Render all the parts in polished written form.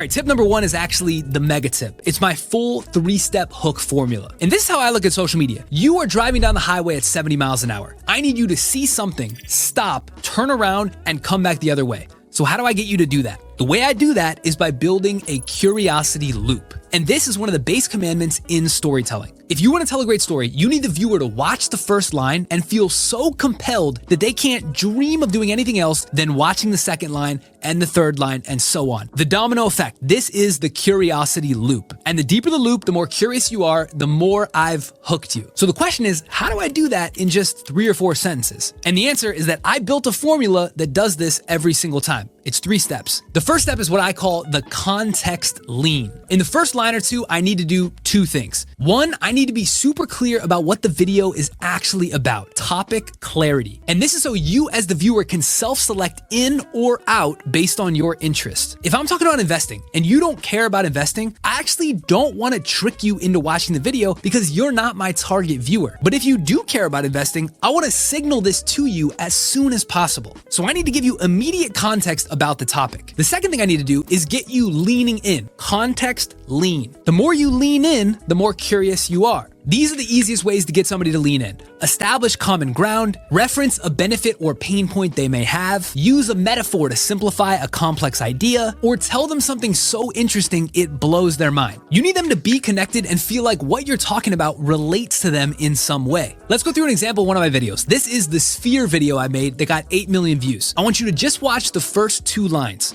All right, tip number one is actually the mega tip. It's my full 3-step hook formula. And this is how I look at social media. You are driving down the highway at 70 miles an hour. I need you to see something, stop, turn around, and come back the other way. So how do I get you to do that? The way I do that is by building a curiosity loop. And this is one of the base commandments in storytelling. If you want to tell a great story, you need the viewer to watch the first line and feel so compelled that they can't dream of doing anything else than watching the second line and the third line and so on. The domino effect. This is the curiosity loop. And the deeper the loop, the more curious you are, the more I've hooked you. So the question is, how do I do that in just 3 or 4 sentences? And the answer is that I built a formula that does this every single time. It's 3 steps. The first step is what I call the context lean. In the first line or two, I need to do 2 things. 1, I need to be super clear about what the video is actually about. Topic clarity. And this is so you as the viewer can self-select in or out based on your interest. If I'm talking about investing and you don't care about investing, I actually don't want to trick you into watching the video because you're not my target viewer. But if you do care about investing, I want to signal this to you as soon as possible. So I need to give you immediate context about the topic. The second thing I need to do is get you leaning in. Context lean. The more you lean in, the more curious you are. These are the easiest ways to get somebody to lean in. Establish common ground, reference a benefit or pain point they may have, use a metaphor to simplify a complex idea, or tell them something so interesting it blows their mind. You need them to be connected and feel like what you're talking about relates to them in some way. Let's go through an example of one of my videos. This is the sphere video I made that got 8 million views. I want you to just watch the first 2 lines.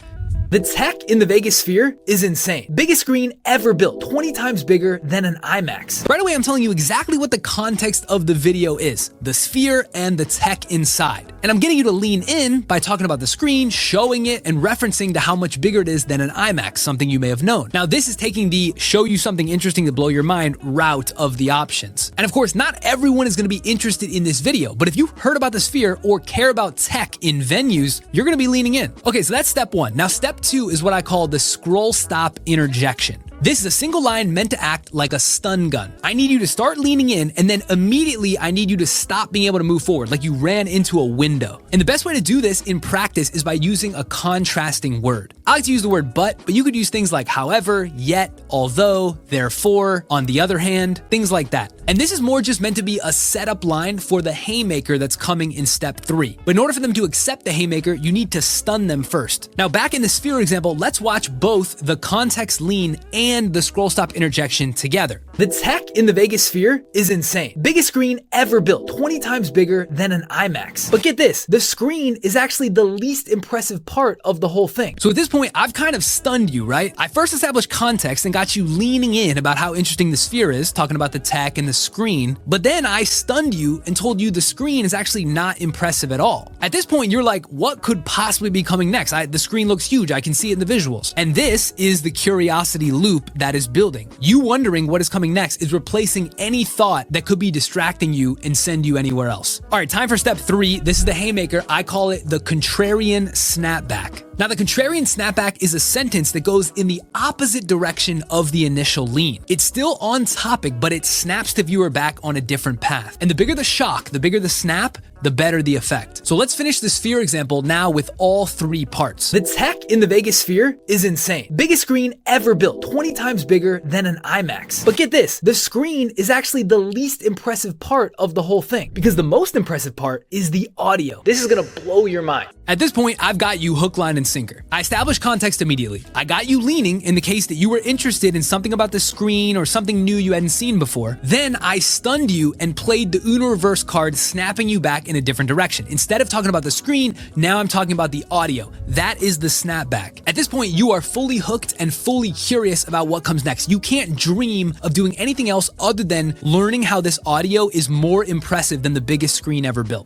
The tech in the Vegas sphere is insane. Biggest screen ever built, 20 times bigger than an IMAX. Right away, I'm telling you exactly what the context of the video is, the sphere and the tech inside. And I'm getting you to lean in by talking about the screen, showing it, and referencing to how much bigger it is than an IMAX, something you may have known. Now, this is taking the show you something interesting to blow your mind route of the options. And of course, not everyone is gonna be interested in this video, but if you heard about the sphere or care about tech in venues, you're gonna be leaning in. Okay, so that's step 1. Now, step 2 is what I call the scroll-stop interjection. This is a single line meant to act like a stun gun. I need you to start leaning in, and then immediately I need you to stop being able to move forward, like you ran into a window. And the best way to do this in practice is by using a contrasting word. I like to use the word but you could use things like however, yet, although, therefore, on the other hand, things like that. And this is more just meant to be a setup line for the haymaker that's coming in step 3. But in order for them to accept the haymaker, you need to stun them first. Now, back in the sphere example, let's watch both the context lean and the scroll-stop interjection together. The tech in the Vegas sphere is insane. Biggest screen ever built, 20 times bigger than an IMAX. But get this, the screen is actually the least impressive part of the whole thing. So at this point, I've kind of stunned you, right? I first established context and got you leaning in about how interesting the sphere is, talking about the tech and the screen, but then I stunned you and told you the screen is actually not impressive at all. At this point, you're like, what could possibly be coming next? The screen looks huge, I can see it in the visuals. And this is the curiosity loop that is building. You wondering what is coming next is replacing any thought that could be distracting you and send you anywhere else. All right, time for step 3. This is the haymaker. I call it the Contrarian Snapback. Now, the Contrarian Snapback is a sentence that goes in the opposite direction of the initial lean. It's still on topic, but it snaps the viewer back on a different path. And the bigger the shock, the bigger the snap, the better the effect. So let's finish the sphere example now with all 3 parts. The tech in the Vegas sphere is insane. Biggest screen ever built, 20 times bigger than an IMAX. But get this, the screen is actually the least impressive part of the whole thing because the most impressive part is the audio. This is gonna blow your mind. At this point, I've got you hook, line, and sinker. I established context immediately. I got you leaning in the case that you were interested in something about the screen or something new you hadn't seen before. Then I stunned you and played the Uno reverse card, snapping you back in a different direction. Instead of talking about the screen, now I'm talking about the audio. That is the snapback. At this point, you are fully hooked and fully curious about what comes next. You can't dream of doing anything else other than learning how this audio is more impressive than the biggest screen ever built.